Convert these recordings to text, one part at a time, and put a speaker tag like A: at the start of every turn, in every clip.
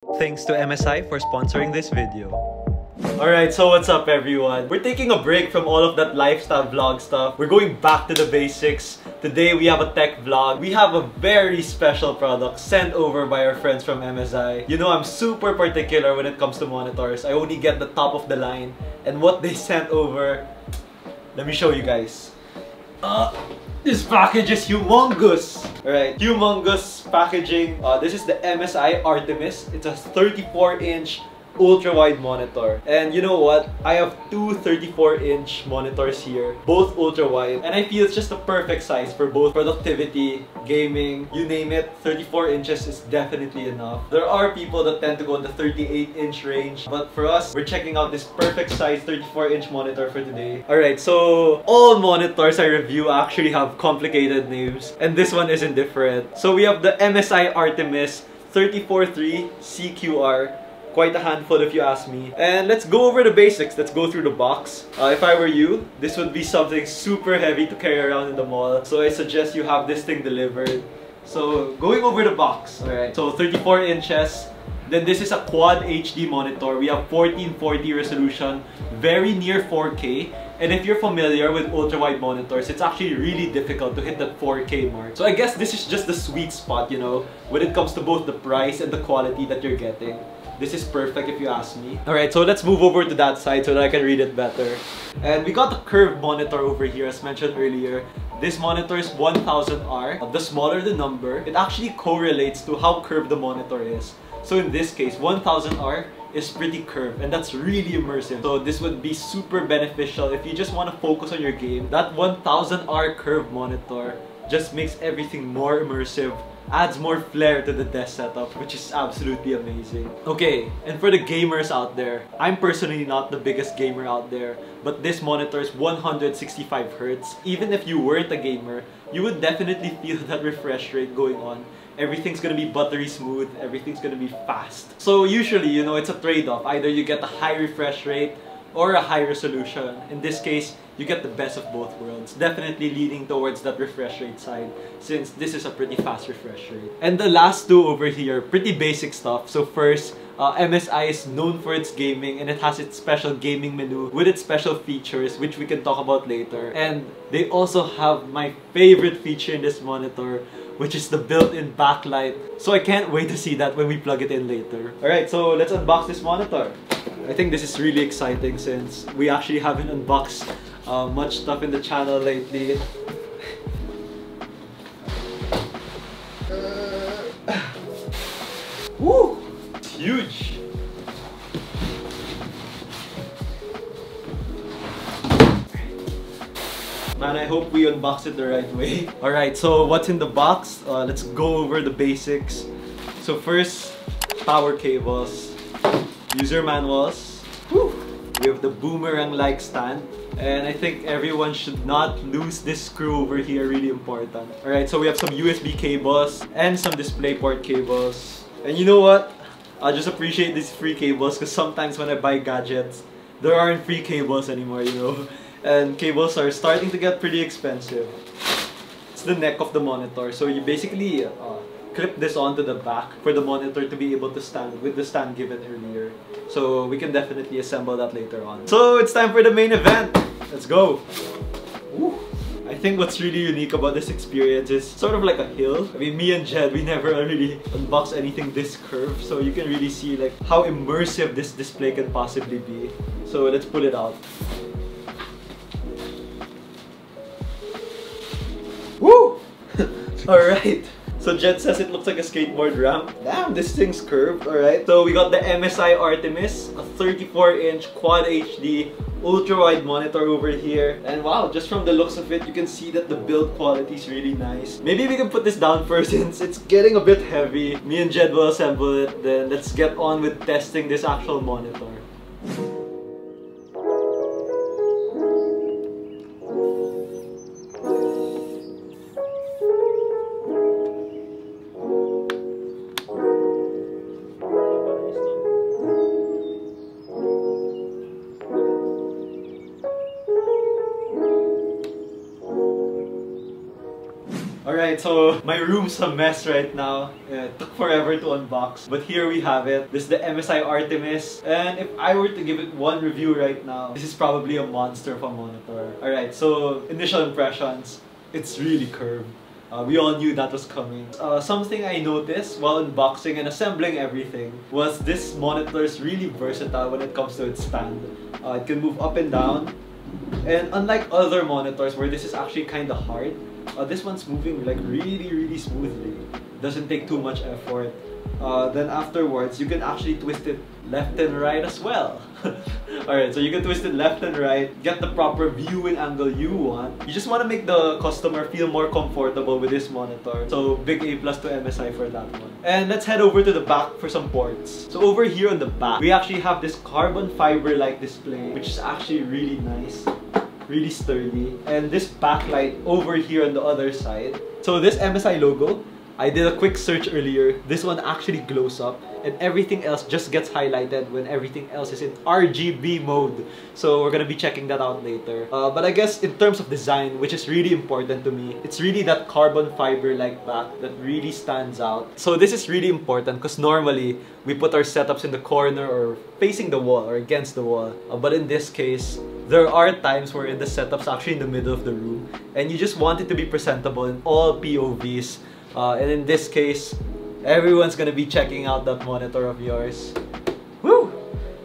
A: Thanks to MSI for sponsoring this video. Alright, so what's up everyone? We're taking a break from all of that lifestyle vlog stuff. We're going back to the basics. Today we have a tech vlog. We have a very special product sent over by our friends from MSI. You know, I'm super particular when it comes to monitors. I only get the top of the line. And what they sent over, let me show you guys. This package is humongous! Alright, humongous packaging. This is the MSI Artemis. It's a 34-inch ultra-wide monitor. And you know what? I have two 34-inch monitors here, both ultra-wide. And I feel it's just the perfect size for both productivity, gaming, you name it. 34 inches is definitely enough. There are people that tend to go in the 38-inch range. But for us, we're checking out this perfect size 34-inch monitor for today. Alright, so all monitors I review actually have complicated names. And this one isn't different. So we have the MSI Artymis-343Cqr. Quite a handful if you ask me. And let's go over the basics. Let's go through the box. If I were you, this would be something super heavy to carry around in the mall. So I suggest you have this thing delivered. So going over the box. Alright, so 34 inches. Then this is a Quad HD monitor. We have 1440 resolution, very near 4K. And if you're familiar with ultra-wide monitors, it's actually really difficult to hit that 4K mark. So I guess this is just the sweet spot, you know, when it comes to both the price and the quality that you're getting. This is perfect if you ask me. Alright, so let's move over to that side so that I can read it better. And we got the curved monitor over here as mentioned earlier. This monitor is 1000R. The smaller the number, it actually correlates to how curved the monitor is. So in this case, 1000R is pretty curved and that's really immersive. So this would be super beneficial if you just want to focus on your game. That 1000R curved monitor just makes everything more immersive, adds more flair to the desk setup, which is absolutely amazing. Okay, and for the gamers out there, I'm personally not the biggest gamer out there, but this monitor is 165Hz. Even if you weren't a gamer, you would definitely feel that refresh rate going on. Everything's gonna be buttery smooth, everything's gonna be fast. So usually, you know, it's a trade-off. Either you get a high refresh rate or a high resolution. In this case, you get the best of both worlds. Definitely leaning towards that refresh rate side, since this is a pretty fast refresh rate. And the last two over here, pretty basic stuff. So first, MSI is known for its gaming and it has its special gaming menu with its special features, which we can talk about later. And they also have my favorite feature in this monitor, which is the built-in backlight. So I can't wait to see that when we plug it in later. Alright, so let's unbox this monitor. I think this is really exciting since we actually haven't unboxed much stuff in the channel lately. Woo! It's huge! Man, I hope we unbox it the right way. Alright, so what's in the box? Let's go over the basics. So first, power cables, user manuals. Woo! We have the boomerang-like stand. And I think everyone should not lose this screw over here, really important. Alright, so we have some USB cables and some DisplayPort cables. And you know what? I just appreciate these free cables because sometimes when I buy gadgets, there aren't free cables anymore, you know? And cables are starting to get pretty expensive. It's the neck of the monitor, so you basically clip this onto the back for the monitor to be able to stand with the stand given earlier. So we can definitely assemble that later on. So it's time for the main event. Let's go. Woo. I think what's really unique about this experience is sort of like a hill. I mean, me and Jed, we never really unboxed anything this curved, so you can really see like how immersive this display can possibly be. So let's pull it out. Woo! Alright. So Jed says it looks like a skateboard ramp. Damn, this thing's curved, alright. So we got the MSI Artemis, a 34-inch Quad HD ultra-wide monitor over here. And wow, just from the looks of it, you can see that the build quality is really nice. Maybe we can put this down first since it's getting a bit heavy. Me and Jed will assemble it, then let's get on with testing this actual monitor. Alright, so my room's a mess right now. It took forever to unbox, but here we have it. This is the MSI Artemis, and if I were to give it one review right now, this is probably a monster of a monitor. Alright, so initial impressions, it's really curved. We all knew that was coming. Something I noticed while unboxing and assembling everything was this monitor is really versatile when it comes to its stand. It can move up and down, and unlike other monitors where this is actually kind of hard, this one's moving like really smoothly. Doesn't take too much effort. Then afterwards, you can actually twist it left and right as well. Alright, so you can twist it left and right, get the proper viewing angle you want. You just want to make the customer feel more comfortable with this monitor. So big A+ to MSI for that one. And let's head over to the back for some ports. So over here on the back, we actually have this carbon fiber-like display, which is actually really nice. Really sturdy. And this backlight over here on the other side. So this MSI logo, I did a quick search earlier. This one actually glows up, and everything else just gets highlighted when everything else is in RGB mode. So we're gonna be checking that out later. But I guess in terms of design, which is really important to me, it's really that carbon fiber-like back that really stands out. So this is really important because normally we put our setups in the corner or facing the wall or against the wall. But in this case, there are times where the setup's actually in the middle of the room, and you just want it to be presentable in all POVs. And in this case, everyone's gonna be checking out that monitor of yours. Woo!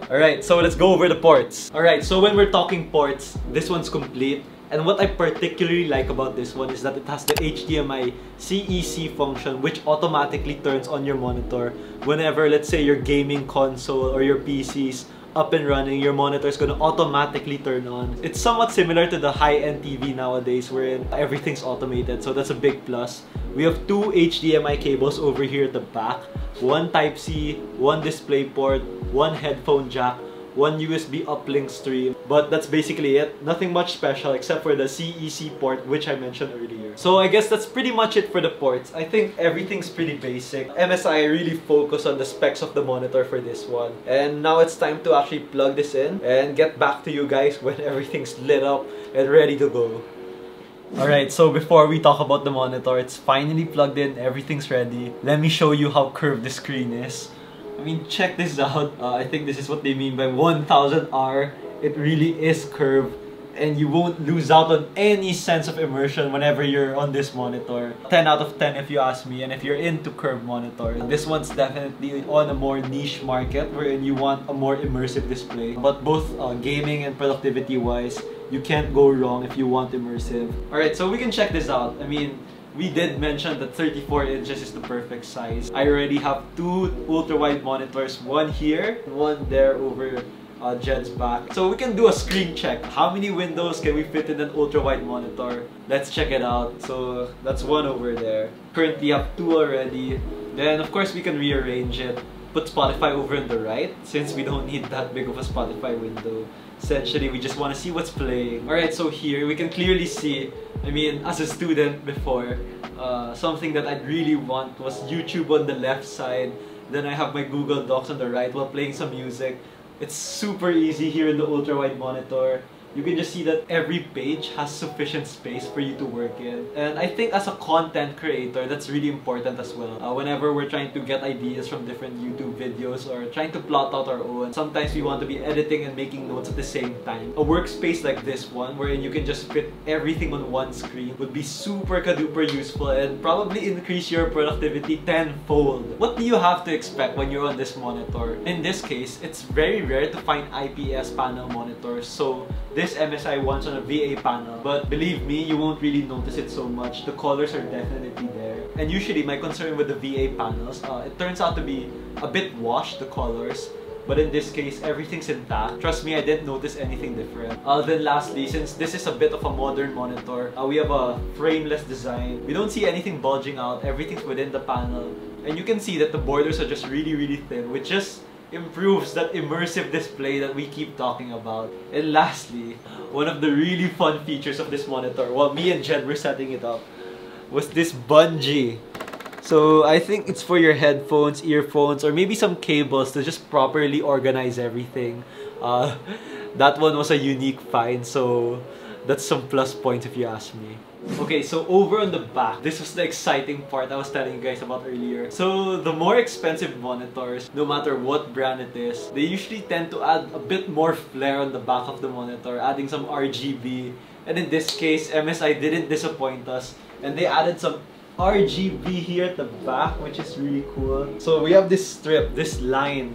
A: Alright, so let's go over the ports. Alright, so when we're talking ports, this one's complete. And what I particularly like about this one is that it has the HDMI CEC function, which automatically turns on your monitor whenever, let's say, your gaming console or your PC's up and running. Your monitor is going to automatically turn on. It's somewhat similar to the high-end TV nowadays wherein everything's automated, so that's a big plus. We have two HDMI cables over here at the back, one Type-C, one display port, one headphone jack, one USB uplink stream, but that's basically it. Nothing much special except for the CEC port, which I mentioned earlier. So I guess that's pretty much it for the ports. I think everything's pretty basic. MSI really focused on the specs of the monitor for this one. And now it's time to actually plug this in and get back to you guys when everything's lit up and ready to go. Alright, so before we talk about the monitor, it's finally plugged in, everything's ready. Let me show you how curved the screen is. I mean, check this out. I think this is what they mean by 1000R. It really is curved, and you won't lose out on any sense of immersion whenever you're on this monitor. 10 out of 10 if you ask me, and if you're into curved monitors. This one's definitely on a more niche market wherein you want a more immersive display. But both gaming and productivity wise, you can't go wrong if you want immersive. Alright, so we can check this out. I mean, we did mention that 34 inches is the perfect size. I already have two ultra-wide monitors, one here, one there over Jed's back. So we can do a screen check. How many windows can we fit in an ultra-wide monitor? Let's check it out. So that's one over there. Currently have two already. Then of course we can rearrange it. Put Spotify over on the right, since we don't need that big of a Spotify window. Essentially, we just want to see what's playing. Alright, so here we can clearly see, I mean, as a student before, something that I'd really want was YouTube on the left side. Then I have my Google Docs on the right while playing some music. It's super easy here in the ultra-wide monitor. You can just see that every page has sufficient space for you to work in. And I think as a content creator, that's really important as well. Whenever we're trying to get ideas from different YouTube videos or trying to plot out our own, sometimes we want to be editing and making notes at the same time. A workspace like this one, wherein you can just fit everything on one screen, would be super duper useful and probably increase your productivity tenfold. What do you have to expect when you're on this monitor? In this case, it's very rare to find IPS panel monitors, so this MSI one's on a VA panel, but believe me, you won't really notice it so much. The colors are definitely there. And usually my concern with the VA panels, it turns out to be a bit washed, the colors. But in this case, everything's intact. Trust me, I didn't notice anything different. Then lastly, since this is a bit of a modern monitor, we have a frameless design. We don't see anything bulging out. Everything's within the panel. And you can see that the borders are just really thin, which just improves that immersive display that we keep talking about. And lastly, one of the really fun features of this monitor, while me and Jed were setting it up, was this bungee. So I think it's for your headphones, earphones, or maybe some cables to just properly organize everything. That one was a unique find, so That's some plus points if you ask me. Okay, so over on the back, this was the exciting part I was telling you guys about earlier. So the more expensive monitors, no matter what brand it is, they usually tend to add a bit more flair on the back of the monitor, adding some RGB. And in this case, MSI didn't disappoint us, and they added some RGB here at the back, which is really cool. So we have this strip, this line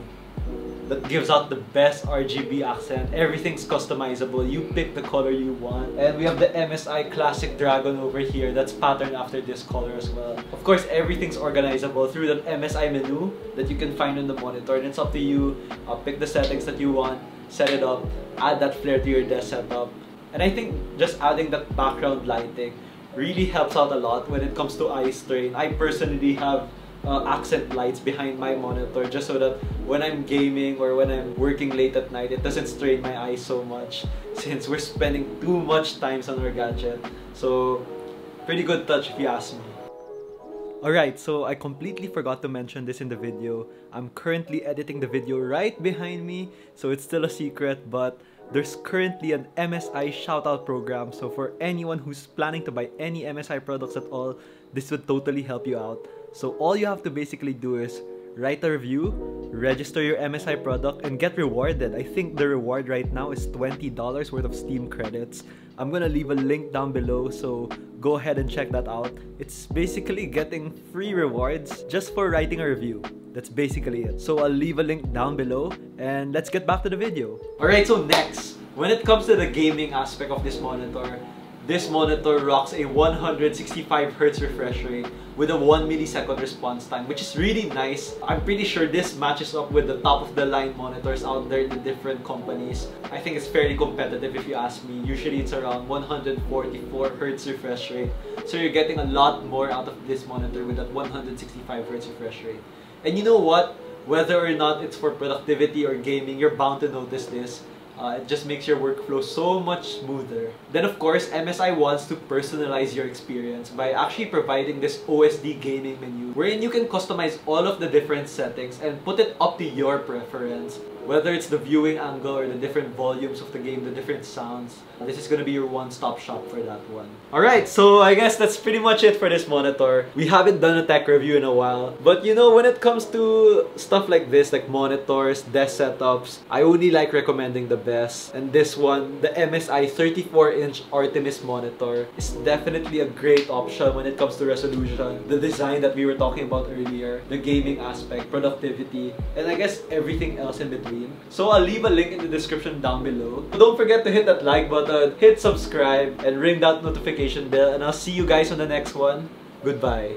A: that gives out the best RGB accent. Everything's customizable. You pick the color you want. And we have the MSI Classic Dragon over here that's patterned after this color as well. Of course, everything's organizable through the MSI menu that you can find on the monitor. And it's up to you. Pick the settings that you want, set it up, add that flare to your desk setup. And I think just adding that background lighting really helps out a lot when it comes to eye strain. I personally have accent lights behind my monitor just so that when I'm gaming or when I'm working late at night, it doesn't strain my eyes so much since we're spending too much time on our gadget. So pretty good touch if you ask me. Alright, so I completely forgot to mention this in the video. I'm currently editing the video right behind me, so it's still a secret, but there's currently an MSI Shoutout Program, so for anyone who's planning to buy any MSI products at all, this would totally help you out. So all you have to basically do is write a review, register your MSI product, and get rewarded. I think the reward right now is $20 worth of Steam credits. I'm gonna leave a link down below, so go ahead and check that out. It's basically getting free rewards just for writing a review. That's basically it. So I'll leave a link down below, and let's get back to the video. Alright, so next, when it comes to the gaming aspect of this monitor rocks a 165Hz refresh rate with a 1 millisecond response time, which is really nice. I'm pretty sure this matches up with the top of the line monitors out there in the different companies. I think it's fairly competitive if you ask me. Usually it's around 144Hz refresh rate. So you're getting a lot more out of this monitor with that 165Hz refresh rate. And you know what? Whether or not it's for productivity or gaming, you're bound to notice this. It just makes your workflow so much smoother. Then of course, MSI wants to personalize your experience by actually providing this Osd Gaming Menu, wherein you can customize all of the different settings and put it up to your preference. Whether it's the viewing angle or the different volumes of the game, the different sounds, this is gonna be your one-stop shop for that one. Alright, so I guess that's pretty much it for this monitor. We haven't done a tech review in a while, but you know, when it comes to stuff like this, like monitors, desk setups, I only like recommending the best. And this one, the MSI 34-inch Artemis monitor, is definitely a great option when it comes to resolution, the design that we were talking about earlier, the gaming aspect, productivity, and I guess everything else in between. So I'll leave a link in the description down below. Don't forget to hit that like button, hit subscribe, and ring that notification bell, and I'll see you guys on the next one. Goodbye.